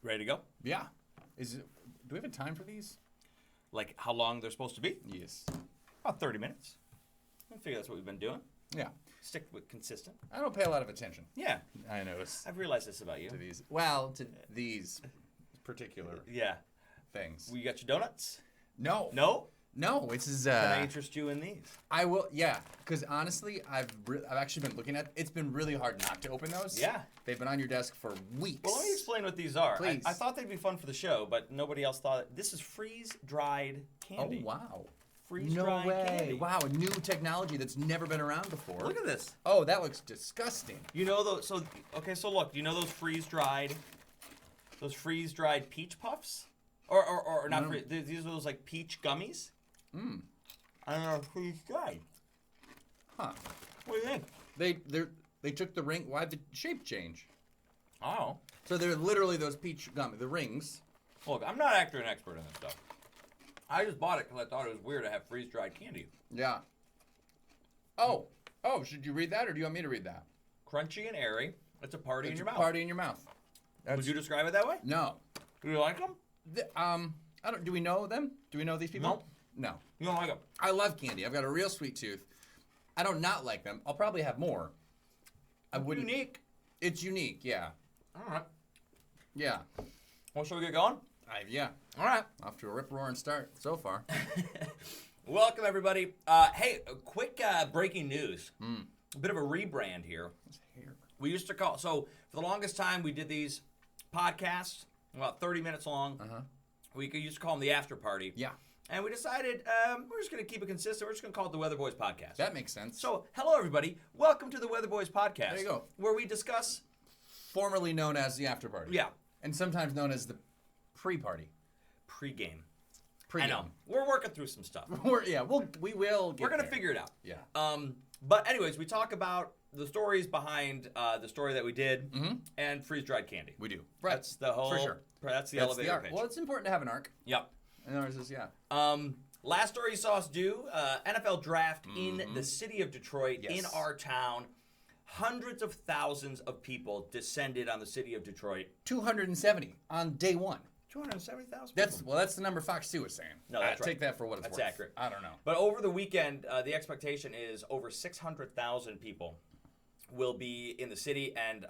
Ready to go? Yeah. Do we have a time for these? Like how long they're supposed to be? Yes. About 30 minutes. I figure that's what we've been doing. Yeah. Stick with consistent. I don't pay a lot of attention. Yeah. I notice. I've realized this about you. To these. Well, to these particular Yeah. things. You got your donuts? No. No? No. This is. Can I interest you in these? I will. Yeah. Because honestly, I've actually been looking at. It's been really hard not to open those. Yeah. They've been on your desk for weeks. Well, let me explain what these are. Please. I thought they'd be fun for the show, but nobody else thought it. This is freeze-dried candy. Oh wow. Freeze-dried No way. candy. Wow, a new technology that's never been around before. Look at this. Oh, that looks disgusting. You know those? So look. You know those freeze-dried peach puffs, or not? No. These are those like peach gummies. Mmm. I don't know, freeze-dried. Huh. What do you think? They took the ring. Why'd the shape change? Oh. So they're literally those peach gum, the rings. Look, I'm not actually an expert in this stuff. I just bought it because I thought it was weird to have freeze-dried candy. Yeah. Oh, should you read that or do you want me to read that? Crunchy and airy. It's a party in your mouth. Party in your mouth. Would you describe it that way? No. Do you like them? I don't. Do we know them? Do we know these people? No. You don't like them? I love candy. I've got a real sweet tooth. I don't not like them. I'll probably have more. I wouldn't. Unique. It's unique. Yeah. All right. Yeah. Well, shall we get going? Yeah. All right. Off to a rip-roaring start so far. Welcome, everybody. Hey, a quick breaking news. A bit of a rebrand here. We used to call, so for the longest time, we did these podcasts, about 30 minutes long. We used to call them the after party. Yeah. And we decided we're just going to keep it consistent. We're just going to call it the Weatherboys Podcast. That makes sense. So, hello, everybody. Welcome to the Weatherboys Podcast. There you go. Where we discuss... Formerly known as the after party. Yeah. And sometimes known as the pre-party. Pre-game. Pre-game. I know. We're working through some stuff. We will get We're going to there. figure it out. Yeah. But anyways, we talk about the stories behind the story that we did and freeze-dried candy. We do. Right. That's the whole... For sure. That's the That's elevator the arc. pitch. Well, it's important to have an arc. Yep. And ours is, yeah. Last story you saw us do, NFL draft in the city of Detroit, Yes. in our town. Hundreds of thousands of people descended on the city of Detroit. 270 on day one. 270,000 That's the number Fox 2 was saying. No, that's right. Take that for what it's worth. That's accurate. I don't know. But over the weekend, the expectation is over 600,000 people will be in the city, and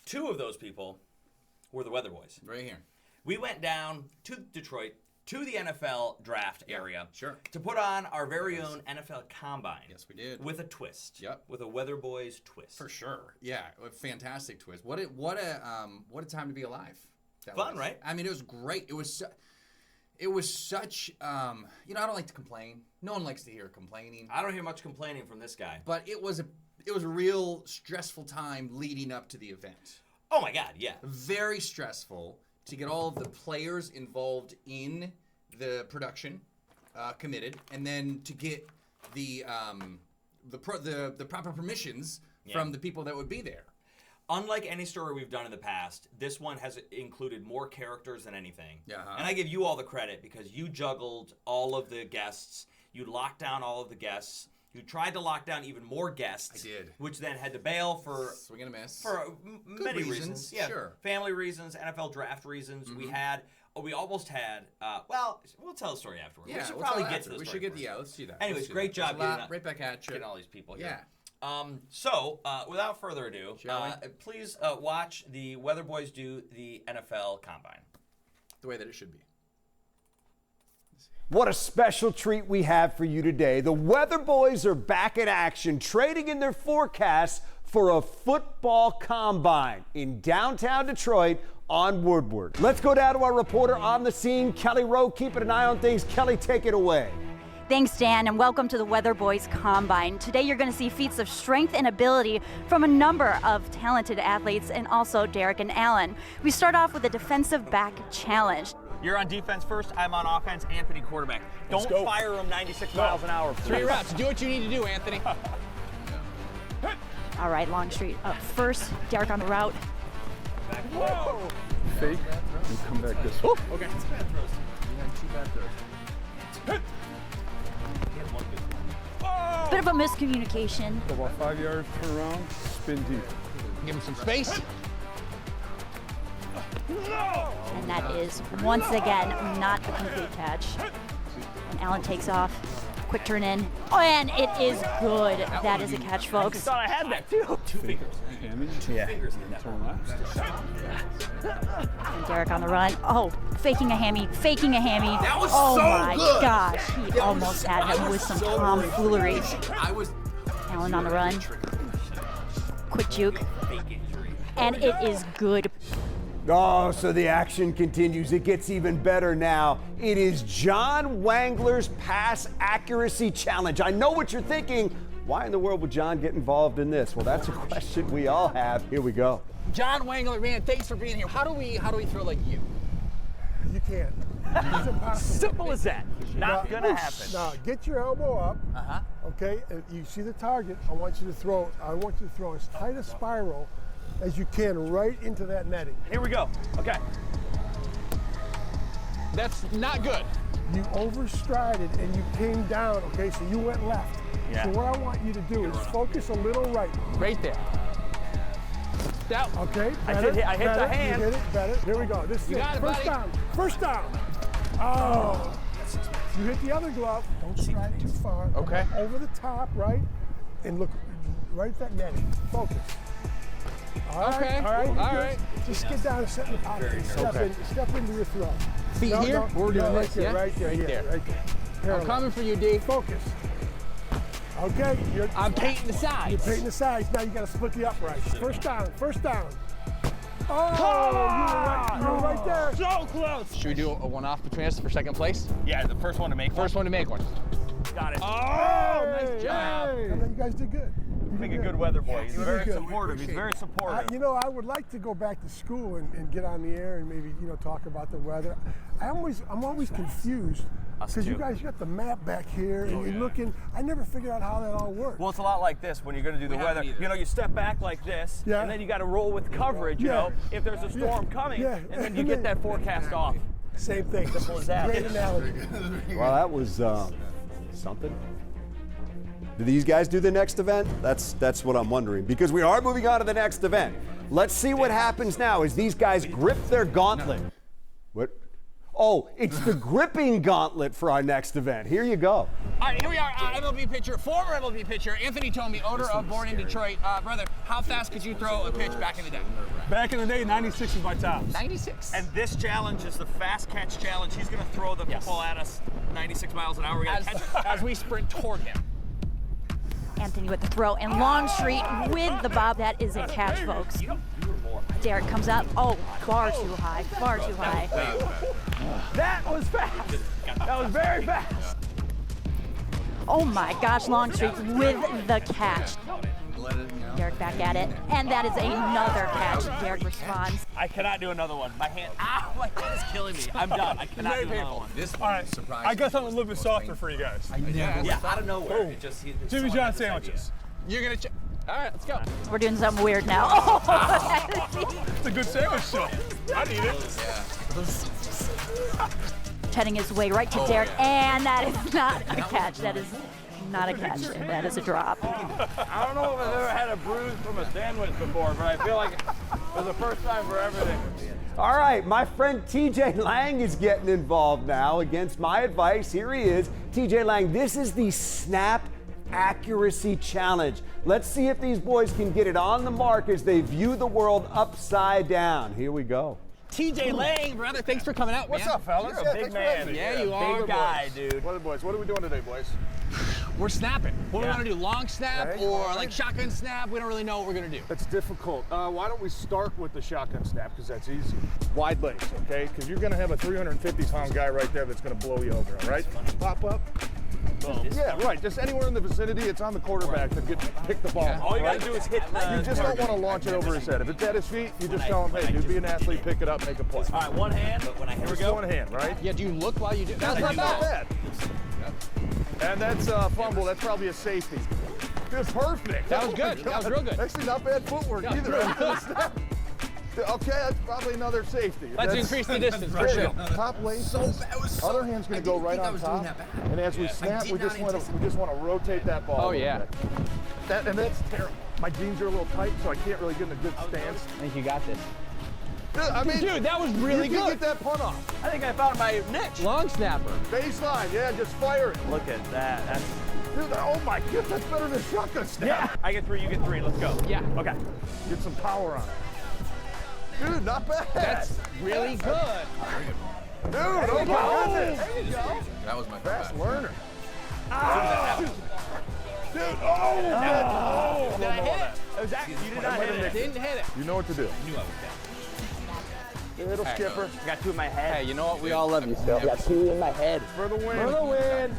two of those people were the Weatherboys. Right here. We went down to Detroit, to the NFL draft area. Sure. To put on our very own NFL Combine. Yes, we did. With a twist. Yep. With a Weatherboys twist. For sure. Yeah, a fantastic twist. What a time to be alive. That Fun, was. right? I mean, it was great. It was such I don't like to complain. No one likes to hear complaining. I don't hear much complaining from this guy. But it was a real stressful time leading up to the event. Oh my God, yeah. Very stressful to get all of the players involved in the production committed, and then to get the proper permissions from the people that would be there. Unlike any story we've done in the past, this one has included more characters than anything. Uh-huh. And I give you all the credit because you juggled all of the guests. You locked down all of the guests. You tried to lock down even more guests. I did. Which then had to bail for... Swing and a miss. For many reasons. Yeah, sure. Family reasons, NFL draft reasons. We almost had... we'll tell the story afterward. Yeah, we should we'll probably tell get to the We story should get first. the let's do that. Anyways, great job right back at you. getting all these people here. Yeah. So, without further ado, Shall please watch the Weatherboys do the NFL Combine. The way that it should be. What a special treat we have for you today. The Weatherboys are back in action, trading in their forecasts for a football combine in downtown Detroit on Woodward. Let's go down to our reporter on the scene, Kelly Rowe, keeping an eye on things. Kelly, take it away. Thanks, Dan, and welcome to the Weatherboys Combine. Today you're going to see feats of strength and ability from a number of talented athletes, and also Derek and Allen. We start off with a defensive back challenge. You're on defense first, I'm on offense, Anthony quarterback. Don't fire him 96 miles an hour, please. 3 routes. Do what you need to do, Anthony. All right, Longstreet up first, Derek on the route. Whoa! Fake and come back this way. Okay. You had 2 bad throws. Bit of a miscommunication. Go about 5 yards, turn around, spin deep. Give him some space. And that is, once again, not a complete catch. And Allen takes off. Quick turn in. Oh, and it is good. That is a catch, folks. I had that too. Two fingers. And Derek on the run. Oh, faking a hammy, faking a hammy. That was oh so my good. gosh, he almost had him with some tomfoolery. Allen on the run. Quick juke. And it is good. Oh, so the action continues. It gets even better now. It is John Wangler's pass accuracy challenge. I know what you're thinking. Why in the world would John get involved in this? Well, that's a question we all have. Here we go. John Wangler, man, thanks for being here. How do we throw like you? You can't. It's impossible. Simple as that. Not gonna happen. Now get your elbow up. Okay, and you see the target. I want you to throw as tight a spiral as you can right into that netting. Here we go. Okay. That's not good. You overstrided and you came down. Okay, so you went left. Yeah. So what I want you to do is focus a little right. Right there. That, Okay. I better, hit the better, hand. You hit it better. Here we go. This is You it. got it, First buddy. down. First down. Oh. You hit the other glove. Don't stride too far. Okay. Over the top, right? And look right at that netting. Focus. All right. Okay. All right. All you're right. good. Just get down and set in the pocket. Step into your throw. Feet here? We're doing right this, there, yeah? right there, Right yeah, there. right there. I'm Parallel. coming for you, D. Focus. Okay. I'm painting the sides. You're painting the sides. Now you got to split the uprights. First down. First down. Oh, you were right there. So close. Should we do a one-off between us for second place? Yeah, the first one to make First one to make one. Got it. Oh, Hey, nice job. hey. You guys did good. You Being did a good weather boy. He's You very did good. supportive. He's very supportive. You know, I would like to go back to school and get on the air and maybe, talk about the weather. I'm always confused Us because you too. guys got the map back here and you're looking. I never figured out how that all works. Well, it's a lot like this when you're going to do the weather. You step back like this, Yeah. and then you got to roll with coverage, Yeah. if there's a storm coming, Yeah. and then you get that forecast off. Same thing. Simple as that. Great analogy. Well, that was something. Do these guys do the next event? That's what I'm wondering, because we are moving on to the next event. Let's see what happens now as these guys grip their gauntlet. What? Oh, it's the gripping gauntlet for our next event. Here you go. All right, here we are. MLB pitcher, former MLB pitcher, Anthony Tomey, owner of Born in Detroit. Brother, how fast could you throw a pitch back in the day? Back in the day, 96 was my tops. 96. And this challenge is the fast catch challenge. He's going to throw the football at us 96 miles an hour. We're going to catch it. As we sprint toward him. Anthony with the throw and Longstreet with the bob. That is a catch, folks. Derek comes up. Oh, far too high, far too high. That was fast. That was very fast. Oh my gosh, Longstreet with the catch. Derek back at it, and that is another catch. Derek responds. I cannot do another one. My hand is killing me. I'm done. I cannot do another one. This All right, I got something a little bit softer for you guys. Yeah, out of nowhere. It just, Jimmy John sandwiches. You're going to all right, let's go. We're doing something weird now. Oh, It's a good sandwich show. I need it. heading his way right to Derek, and that is not a catch. That is not a catch. That is a drop. I don't know if I've ever had a bruise from a sandwich before, but I feel like it was the first time for everything. All right, my friend TJ Lang is getting involved now against my advice. Here he is. TJ Lang, this is the snap accuracy challenge. Let's see if these boys can get it on the mark as they view the world upside down. Here we go. TJ Lang, brother, thanks for coming out, What's man. up, fellas? You're a big man. Yeah, you are. Big guy, dude. Weatherboys, what are we doing today, boys? We're snapping. What do we want to do? Long snap Okay, or all right. like shotgun snap? We don't really know what we're going to do. That's difficult. Why don't we start with the shotgun snap, because that's easy. Wide legs, okay? Because you're going to have a 350-pound guy right there that's going to blow you over, all right? Pop up. Yeah, right. Just anywhere in the vicinity, it's on the quarterback to pick the ball. All you right? gotta do is hit the You just don't want to launch it over his head. If it's at his feet, you just tell him, hey, dude, be an athlete, pick it up, make a play. All right, one hand. Here we Just go. one hand, right? Yeah, do you look while you do? That's That's not not bad. bad. And that's a fumble. That's probably a safety. That's perfect. That was good. That was real good. Actually, not bad footwork Yeah. either. Okay, that's probably another safety. Let's That's- increase the distance for There you sure. go. Top laces. Other hand's gonna go right on top. And as we snap, we just want to rotate that ball. Oh, a little yeah. bit. And that's terrible. My jeans are a little tight, so I can't really get in a good stance. I think you got this. I mean, Dude, that was really you can good. get that punt off. I think I found my niche. Long snapper. Baseline, yeah, just fire it. Look at that. That's... Dude, oh my God, that's better than shotgun snap. Yeah. I get 3, you get 3. Let's go. Yeah. Okay. Get some power on it. Dude, not bad. That's really good. Dude, oh my goodness. There you go. That was my Fast comeback. learner. Dude, oh! Did I hit it? It was actually, you did not hit it. Didn't hit it. You know what to do. Knew I was down. Little skipper. I got 2 in my head. Hey, you know what? We all love you still. I got 2 in my head. For the win. For the win.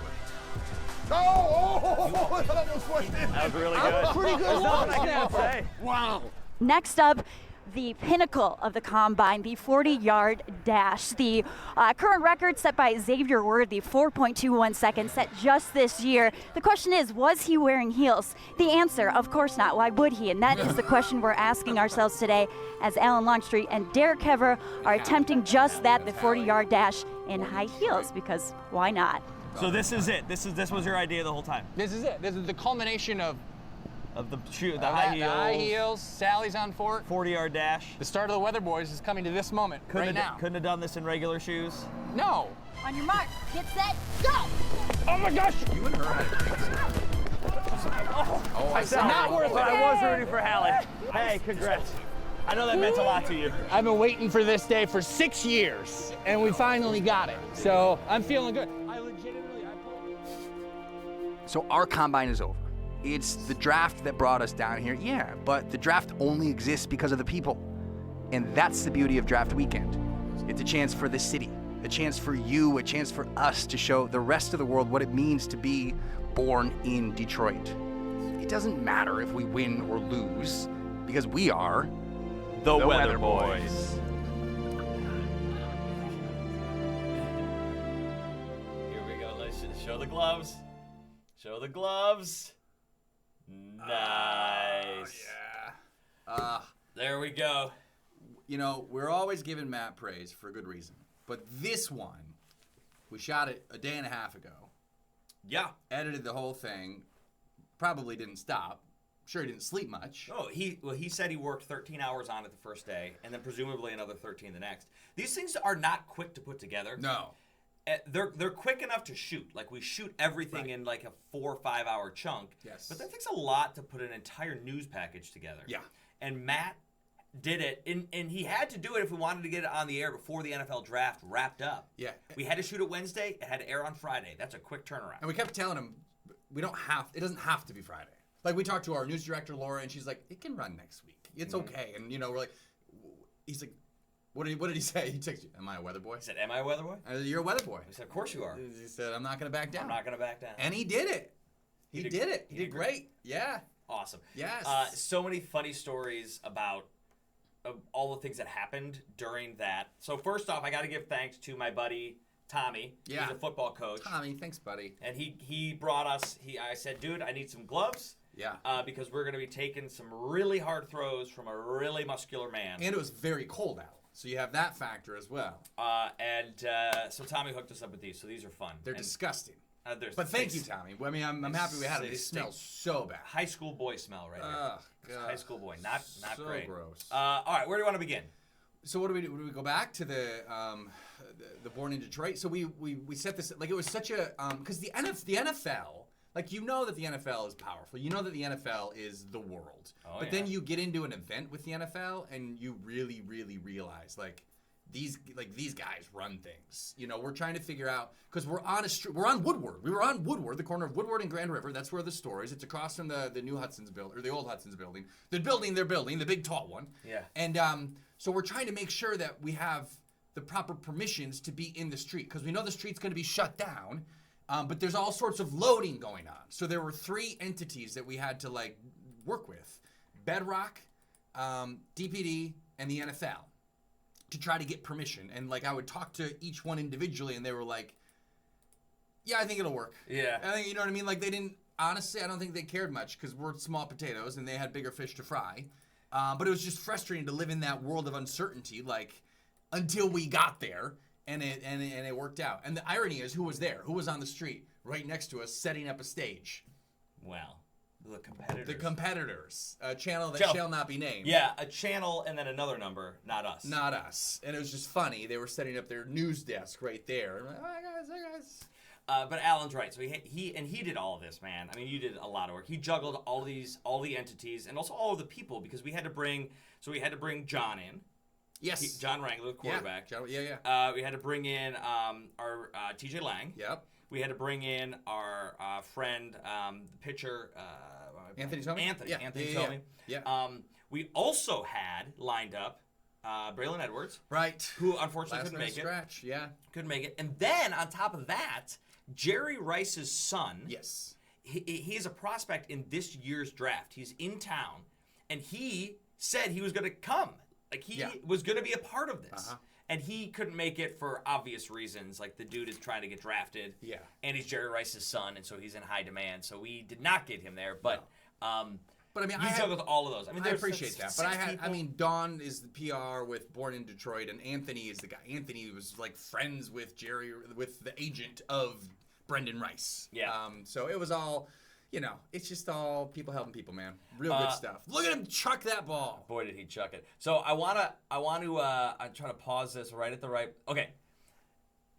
Oh, that almost went in. That was really good. Pretty good There's long nothing I can say. Wow. Next up, the pinnacle of the combine, the 40-yard dash. The current record set by Xavier Worthy, 4.21 seconds, set just this year. The question is, was he wearing heels? The answer, of course not. Why would he? And that is the question we're asking ourselves today as Alan Longstreet and Derek Hever are attempting just that, the 40-yard dash in high heels, because why not? So this is it. This was your idea the whole time. This is it. This is the culmination of Of the high heels. The high heels, Sally's on Fort. 40-yard dash. The start of the Weatherboys is coming to this moment right now. Couldn't have done this in regular shoes. No. On your mark, get set, go! Oh my gosh! You and her had a drink. Oh, I said Not worth it. I was rooting for Hallie. Hey, congrats. I know that meant a lot to you. I've been waiting for this day for 6 years, and we finally got it. So I'm feeling good. So our combine is over. It's the draft that brought us down here, yeah, but the draft only exists because of the people. And that's the beauty of draft weekend. It's a chance for the city, a chance for you, a chance for us to show the rest of the world what it means to be born in Detroit. It doesn't matter if we win or lose, because we are The Weatherboys. Here we go. Let's show the gloves. Show the gloves. Nice. There we go. You know, we're always giving Matt praise for a good reason. But this one, we shot it a day and a half ago. Yeah. Edited the whole thing. Probably didn't stop. Sure, he didn't sleep much. Oh, he said he worked 13 hours on it the first day, and then presumably another 13 the next. These things are not quick to put together. No. They're quick enough to shoot. Like, we shoot everything in like a 4 or 5 hour chunk. Yes. But that takes a lot to put an entire news package together. Yeah. And Matt did it, and he had to do it if we wanted to get it on the air before the NFL draft wrapped up. Yeah. We had to shoot it Wednesday. It had to air on Friday. That's a quick turnaround. And we kept telling him, it doesn't have to be Friday. Like, we talked to our news director, Laura, and she's like, it can run next week. It's okay. And, you know, we're like, he's like, what did he say? He texted you, am I a weather boy? He said, am I a weather boy? I said, you're a weather boy. I said, of course you are. He said, I'm not going to back down. I'm not going to back down. And he did it. He did it. He did great. Yeah. Awesome. Yes. So many funny stories about all the things that happened during that. So first off, I got to give thanks to my buddy Tommy. Yeah. He's a football coach. Tommy, thanks, buddy. And he brought us. I said, dude, I need some gloves. Yeah. Because we're going to be taking some really hard throws from a really muscular man. And it was very cold out. So you have that factor as well. So Tommy hooked us up with these. So these are fun. They're disgusting. But thank you, Tommy. I mean, I'm happy we had them. They smell so bad. High school boy smell right here. Ugh, God. High school boy. Not So great. gross. All right, where do you want to begin? So what do we do? Do we go back to the Born in Detroit? So we set this, like, it was such a because the NFL, like, you know that the NFL is powerful. You know that the NFL is the world. But then you get into an event with the NFL and you really, really realize, like these guys run things. You know, we're trying to figure out, because we're on Woodward. We were on Woodward, the corner of Woodward and Grand River. That's where the store is. It's across from the new Hudson's building, or the old Hudson's building. The building they're building, the big tall one. Yeah. And so we're trying to make sure that we have the proper permissions to be in the street, because we know the street's going to be shut down. But there's all sorts of loading going on. So there were 3 entities that we had to, like, work with: Bedrock, DPD, and the NFL, to try to get permission. And, like, I would talk to each one individually, and they were like, yeah, I think it'll work. Yeah. I think, you know what I mean? Like, they didn't, honestly, I don't think they cared much, because we're small potatoes, and they had bigger fish to fry. But it was just frustrating to live in that world of uncertainty, like, until we got there. And it worked out. And the irony is, who was there? Who was on the street right next to us setting up a stage? Well, The competitors. The competitors. A channel that Channel. shall not be named. Yeah, a channel and then another number, not us. Not us. And it was just funny. They were setting up their news desk right there. And I'm like, hey guys. But Alan's right. So he did all of this, man. I mean, you did a lot of work. He juggled all the entities, and also all of the people because we had to bring John in. Yes. John Wrangler, the quarterback. Yeah. We had to bring in our TJ Lang. Yep. We had to bring in our friend, the pitcher. Anthony Tomey? Anthony. Yeah. Anthony Yeah. Tomey. Yeah. We also had lined up Braylon Edwards. Right. Who unfortunately Last couldn't minute make it. scratch. Yeah. Couldn't make it. And then on top of that, Jerry Rice's son. Yes. He is a prospect in this year's draft. He's in town, and he said he was going to come. Like, he was going to be a part of this. Uh-huh. And he couldn't make it for obvious reasons. Like, the dude is trying to get drafted. Yeah. And he's Jerry Rice's son, and so he's in high demand. So we did not get him there. But I mean, you juggled all of those. I mean, I appreciate that. But people. I mean, Don is the PR with Born in Detroit, and Anthony is the guy. Anthony was like friends with Jerry, with the agent of Brendan Rice. Yeah. So it was all, it's just all people helping people, man. Real good stuff. Look at him chuck that ball. Boy, did he chuck it. So I'm trying to pause this right at the right. Okay.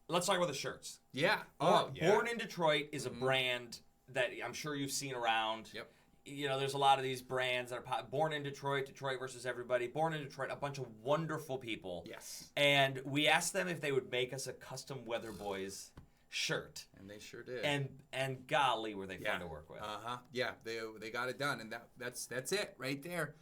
Let's talk about the shirts. Yeah. Born in Detroit is a brand that I'm sure you've seen around. Yep. There's a lot of these brands that are Born in Detroit, Detroit versus everybody. Born in Detroit, a bunch of wonderful people. Yes. And we asked them if they would make us a custom Weatherboys shirt. And they sure did. And golly, were they fun to work with. Yeah, they got it done, and that's it right there.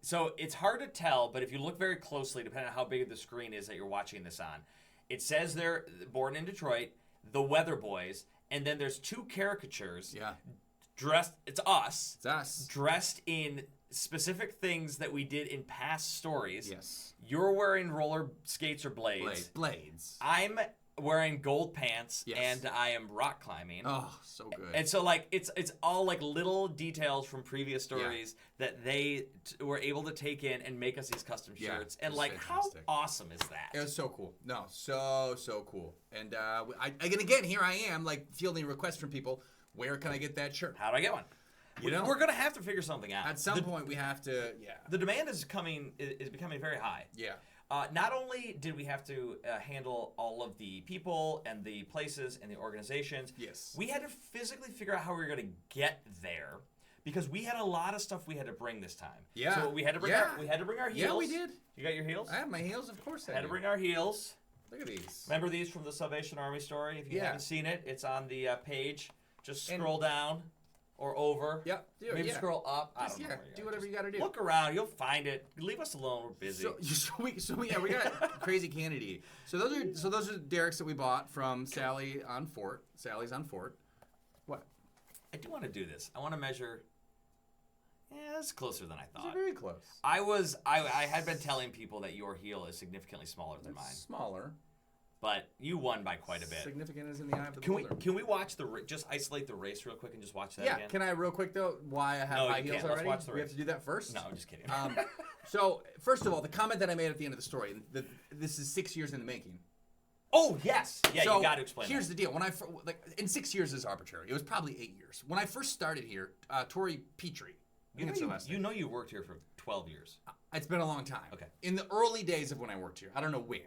So it's hard to tell, but if you look very closely, depending on how big the screen is that you're watching this on, it says they're Born in Detroit, the Weatherboys, and then there's two caricatures. Yeah. Dressed, it's us. It's us. Dressed in specific things that we did in past stories. Yes. You're wearing roller skates or blades. Blades. I'm wearing gold pants, Yes. and I am rock climbing. Oh, so good. And so, like, it's all, like, little details from previous stories that they were able to take in and make us these custom shirts. And, like, fantastic. how awesome is that? It was so cool. No, so cool. And again, here I am, like, fielding requests from people. Where can I get that shirt? How do I get one? We're going to have to figure something out. At some point, we have to, The demand is becoming very high. Yeah. Not only did we have to handle all of the people and the places and the organizations, Yes. we had to physically figure out how we were going to get there because we had a lot of stuff we had to bring this time. Yeah. So we had to bring our heels. Yeah, we did. You got your heels? I have my heels, of course. I had to do. bring our heels. Look at these. Remember these from the Salvation Army story? If you haven't seen it, it's on the page. Just scroll down or over. Yep. Maybe scroll up. I don't know. Do whatever you got to do. Look around. You'll find it. Leave us alone. We're busy. We got Crazy Kennedy. So those are Derek's that we bought from Sally's on Fort. What? I do want to do this. I want to measure. Yeah, that's closer than I thought. Very close. I had been telling people that your heel is significantly smaller than mine. Smaller. But you won by quite a bit. Significant is in the eye of the beholder. Can we watch just isolate the race real quick and just watch that again? Can I real quick though? Why I have high heels can't. Let's already? watch the We race. have to do that first. No, I'm just kidding. So first of all, the comment that I made at the end of the story. This is 6 years in the making. Oh yes, yeah. So you got to explain. Here's that. the deal. When in 6 years is arbitrary. It was probably 8 years. When I first started here, Tori Petrie. You know you worked here for 12 years. It's been a long time. Okay. In the early days of when I worked here, I don't know when.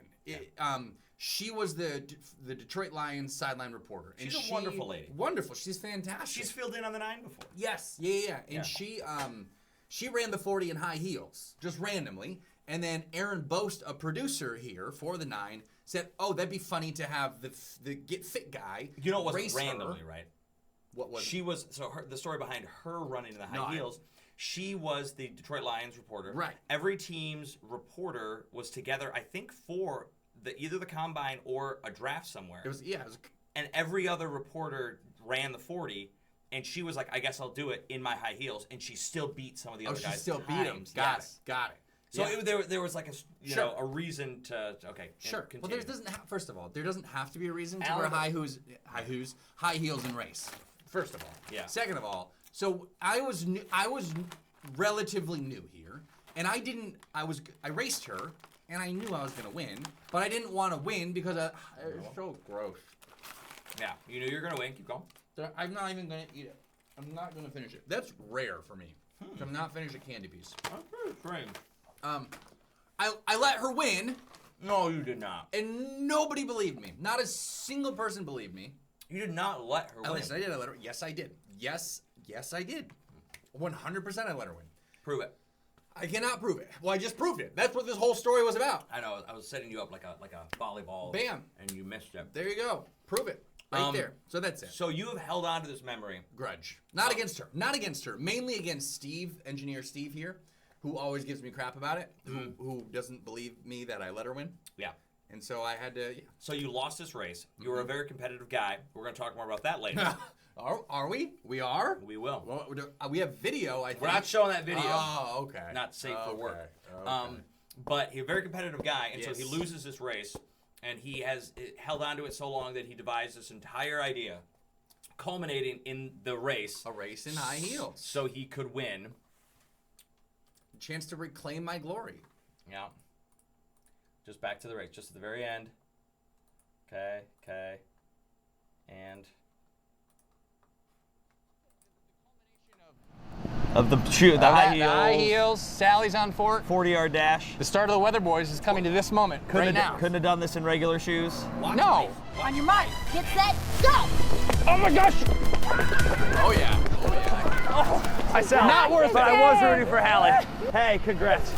She was the Detroit Lions sideline reporter. She's a wonderful lady. Wonderful. She's fantastic. She's filled in on the 9 before. Yes. Yeah. And she ran the 40 in high heels, just randomly. And then Aaron Boast, a producer here for the 9, said, "Oh, that'd be funny to have the Get Fit guy." You know, it wasn't race randomly, her. right? What was? She was the story behind her running in the high heels. She was the Detroit Lions reporter. Right. Every team's reporter was together, I think, for either the combine or a draft somewhere. It was. And every other reporter ran the 40, and she was like, "I guess I'll do it in my high heels," and she still beat some of the other guys. She still beat him. Got it. So there was like a reason to Sure. continue. Well, there doesn't first of all, there doesn't have to be a reason to wear high heels and race. First of all. Yeah. Second of all, so I was relatively new here, and I raced her, and I knew I was gonna win, but I didn't want to win because it was so gross. Yeah, you knew you were gonna win. Keep going. I'm not even gonna eat it. I'm not gonna finish it. That's rare for me. To not finish a candy piece. That's pretty strange. I let her win, No, you did not. and nobody believed me. Not a single person believed me. You did not let her win. Listen, I did. I let her. Yes, I did. Yes, I did. 100% I let her win. Prove it. I cannot prove it. Well, I just proved it. That's what this whole story was about. I know. I was setting you up like a volleyball. Bam. And you missed it. There you go. Prove it. Right there. So that's it. So you have held on to this memory. Grudge. Not against her. Not against her. Mainly against Steve, engineer Steve here, who always gives me crap about it, who doesn't believe me that I let her win. Yeah. And so I had to. Yeah. So you lost this race. You were a very competitive guy. We're going to talk more about that later. Are we? We are? We will. Well, we have video, I think. We're not showing that video. Oh, okay. Not safe for work. Okay. But he's a very competitive guy, and so he Yes. loses this race, and he has held on to it so long that he devised this entire idea, culminating in the race. A race in high heels. So he could win. Chance to reclaim my glory. Yeah. Just back to the race, just at the very end. Okay. And Of the shoe, the high heels. The high heels, Sally's on fort. 40-yard dash. The start of the Weatherboys is coming to this moment right now. Couldn't have done this in regular shoes. No. On your mark, get set, go! Oh my gosh! Oh, yeah. I sound not worth it. But I was rooting for Hallie. Hey, congrats.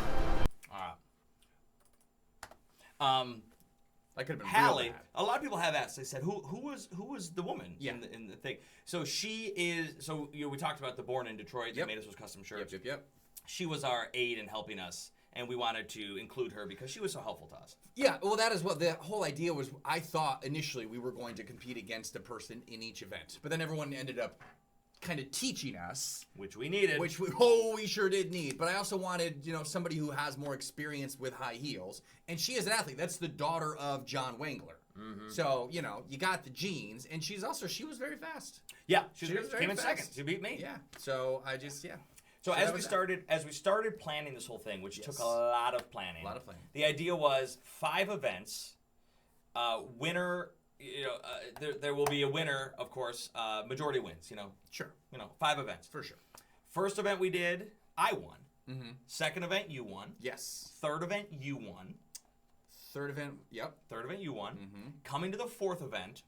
I could have been Hallie, real bad. a lot of people have asked. They said, "Who was the woman Yeah. in the thing?" So she is. So we talked about the Born in Detroit that made us those custom shirts. Yep. She was our aide in helping us, and we wanted to include her because she was so helpful to us. Yeah, well, that is what the whole idea was. I thought initially we were going to compete against a person in each event, but then everyone ended up kind of teaching us, Which we needed. which we sure did need. But I also wanted, somebody who has more experience with high heels, and she is an athlete. That's the daughter of John Wangler. So you got the genes, and she was very fast. Yeah, She she was very came in fast. second. She beat me. Yeah. So I just So that as was we started planning this whole thing, which took a lot of planning. The idea was 5 events. Winner. There will be a winner, of course. Majority wins. Sure. 5 events For sure. First event we did, I won. Second event, you won. Yes. Third event, you won. Third event. Yep. Third event, you won. Coming to the 4th event,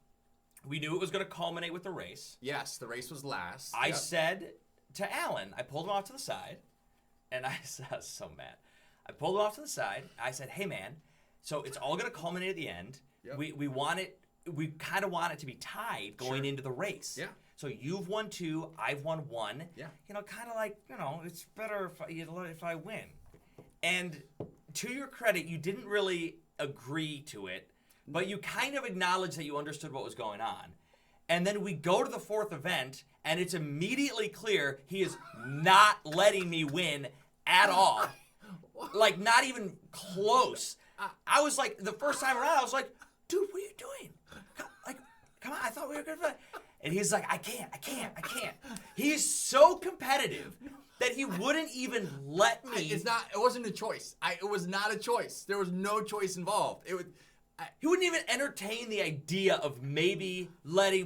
we knew it was going to culminate with the race. Yes. The race was last. I said to Alan, I pulled him off to the side, and I was so mad. I pulled him off to the side. I said, "Hey, man, so it's all going to culminate at the end. Yep. We kind of want it to be tied going into the race. Yeah. So you've won 2, I've won 1. Yeah. Kind of like, it's better if I win." And to your credit, you didn't really agree to it, but you kind of acknowledged that you understood what was going on. And then we go to the 4th event, and it's immediately clear he is not letting me win at all. Like, not even close. I was like, the first time around, I was like, "Dude, what are you doing? Come on, I thought we were good for that." And he's like, I can't. He's so competitive that he wouldn't even let me. It wasn't a choice. It was not a choice. There was no choice involved. He wouldn't even entertain the idea of maybe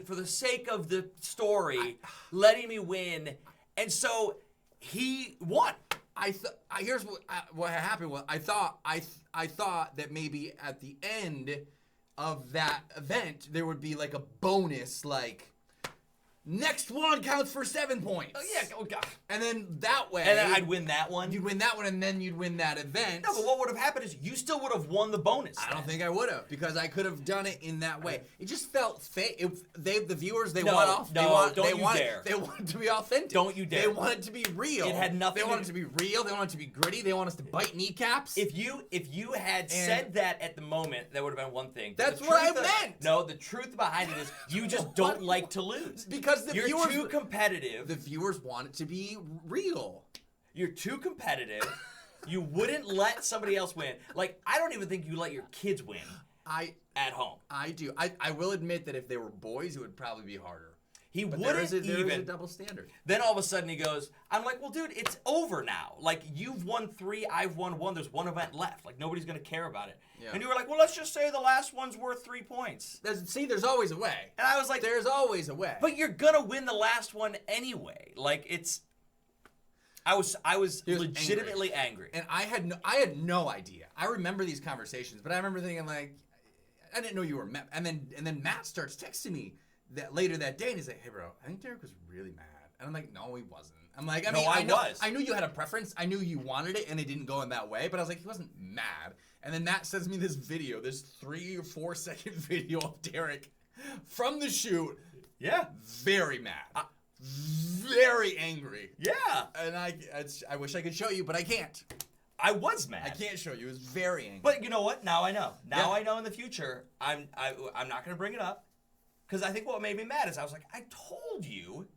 for the sake of the story, letting me win. And so he won. Here's what happened was I thought that maybe at the end of that event there would be like a bonus, like next one counts for 7 points. Oh yeah, oh god. And then that way, And then I'd win that one. You'd win that one, and then you'd win that event. No, but what would have happened is you still would have won the bonus. I don't think I would have, because I could have done it in that way. It just felt fake. The viewers, they No, want off. no, don't they you want dare. They want it to be authentic. Don't you dare. They want it to be real. It had nothing They to want it do- to be real. They want it to be gritty. They want us to bite kneecaps. If you had said that at the moment, that would have been one thing. But That's the what I truth meant. No, the truth behind it is you just don't like to lose. Because the You're viewers, too competitive. the viewers want it to be real. You're too competitive. You wouldn't let somebody else win. Like, I don't even think you let your kids win at home. I do. I will admit that if they were boys, it would probably be harder. He But wouldn't there is a even. double standard. Then all of a sudden he goes, I'm like, well, dude, it's over now. Like, you've won 3, I've won 1. There's one event left. Like, nobody's going to care about it. Yeah. And you were like, well, let's just say the last one's worth 3 points. There's always a way. And I was like, There's always a way. but you're going to win the last one anyway. Like, it's... I was legitimately angry. And I had no idea. I remember these conversations, but I remember thinking like, I didn't know you were Matt. And then Matt starts texting me that later that day, and he's like, "Hey, bro, I think Derek was really mad." And I'm like, "No, he wasn't." I'm like, I mean, I knew you had a preference. I knew you wanted it, and it didn't go in that way. But I was like, he wasn't mad. And then Matt sends me this video, this 3 or 4 second video of Derek from the shoot. Yeah. Very mad. Very angry. Yeah. And I wish I could show you, but I can't. I was mad. I can't show you. It was very angry. But you know what? Now I know. Now Yeah. I know in the future, I'm not going to bring it up. Because I think what made me mad is I was like, I told you.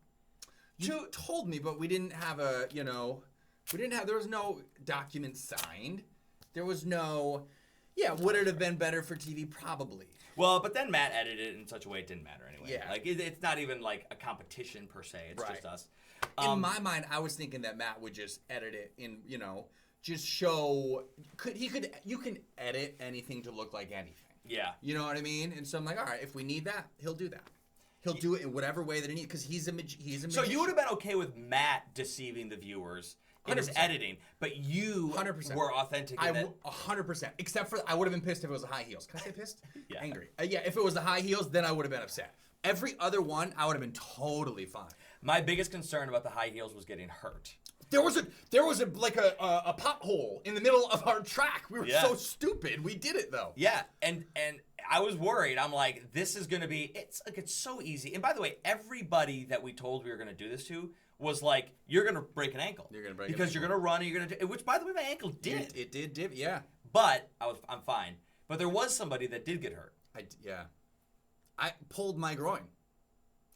You told me, but we didn't have there was no document signed. There was no, would it have been better for TV? Probably. Well, but then Matt edited it in such a way it didn't matter anyway. Yeah. Like, it's not even like a competition per se. It's Right. just us. In my mind, I was thinking that Matt would just edit it in, just show, you can edit anything to look like anything. Yeah. You know what I mean? And so I'm like, all right, if we need that, he'll do that. He'll do it in whatever way that he needs, because he's a magician. So you would have been okay with Matt deceiving the viewers in his 100%. editing, but you 100%. were authentic in that. 100%. Except for, I would have been pissed if it was the high heels. Can I say pissed? Yeah. Angry. If it was the high heels, then I would have been upset. Every other one, I would have been totally fine. My biggest concern about the high heels was getting hurt. There was a pothole in the middle of our track. We were so stupid. We did it though. Yeah, and I was worried. I'm like, this is gonna be. It's so easy. And by the way, everybody that we told we were gonna do this to was like, you're gonna break an ankle. You're gonna break an because ankle. you're gonna run and you're gonna do. Which, by the way, my ankle did. It did. Yeah. But I'm fine. But there was somebody that did get hurt. I pulled my groin.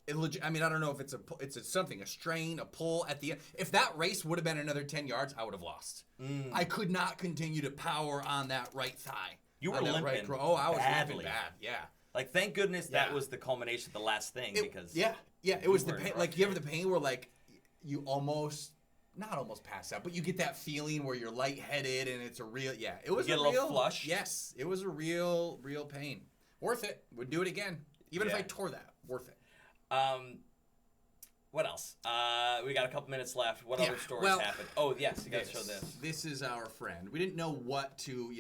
I mean, I don't know if it's a strain, a pull at the end. If that race would have been another 10 yards, I would have lost. I could not continue to power on that right thigh. You were on that limping I was badly. limping bad. Yeah. Like, thank goodness that Yeah. was the culmination of the last thing because it was the were in pain. rough Like, you ever shape. the pain where like you not almost pass out, but you get that feeling where you're lightheaded and it's a real it was get a real little flush? Yes, it was a real pain. Worth it. Would do it again, even if I tore that. Worth it. What else? We got a couple minutes left. What other stories happened? Oh, yes, you guys show this. This is our friend. We didn't know what to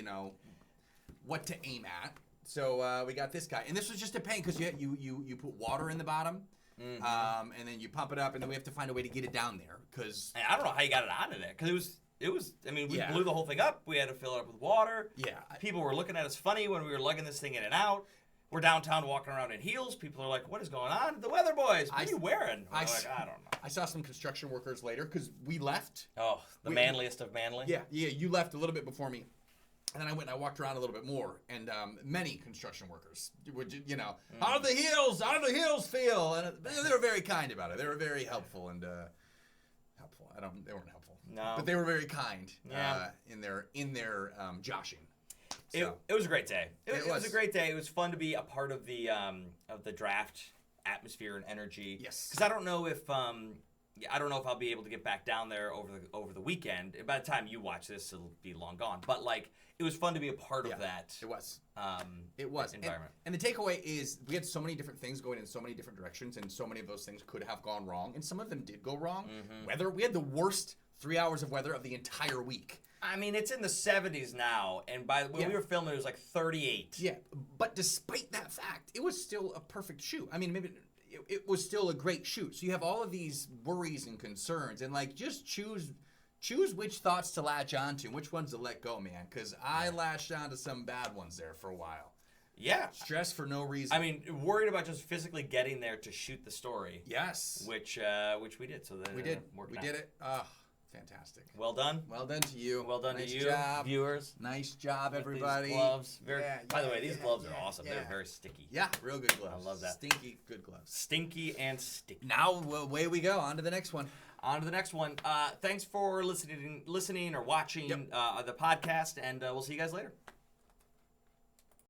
aim at, so we got this guy, and this was just a pain because you put water in the bottom, and then you pump it up, and then we have to find a way to get it down there because I don't know how you got it out of there because it was. I mean, we Yeah. blew the whole thing up. We had to fill it up with water. Yeah. People were looking at us funny when we were lugging this thing in and out. We're downtown walking around in heels. People are like, "What is going on?" The Weatherboys. What are you wearing? I don't know. I saw some construction workers later because we left. Oh, the manliest of manly. Yeah, you left a little bit before me. And then I went and I walked around a little bit more, and many construction workers would, how do the heels feel? And they were very kind about it. They were very helpful and helpful. They weren't helpful. No. But they were very kind Yeah. in their joshing. It was a great day. It was was. a great day. It was fun to be a part of the draft atmosphere and energy. Yes. Because I don't know if I'll be able to get back down there over the weekend. By the time you watch this, it'll be long gone. But like, it was fun to be a part of that. It was. It was environment. And the takeaway is we had so many different things going in so many different directions, and so many of those things could have gone wrong, and some of them did go wrong. Mm-hmm. We had the worst 3 hours of weather of the entire week. I mean, it's in the 70s now, and when we were filming, it was like 38. Yeah, but despite that fact, it was still a perfect shoot. I mean, maybe it was still a great shoot. So you have all of these worries and concerns, and like just choose which thoughts to latch onto, which ones to let go, man. Because I latched onto some bad ones there for a while. Yeah. Stress for no reason. I mean, worried about just physically getting there to shoot the story. Yes. Which we did. So we did. We did it. Oh, fantastic. Well done. Well done to you. Well done nice to you, job. viewers. Nice job, With everybody. These gloves. By the way, these yeah, gloves yeah, are awesome. yeah. They're very sticky. Yeah, real good gloves. I love that. Stinky, good gloves. Stinky and sticky. Now, away we go. On to the next one. On to the next one. Thanks for listening or watching the podcast, and we'll see you guys later.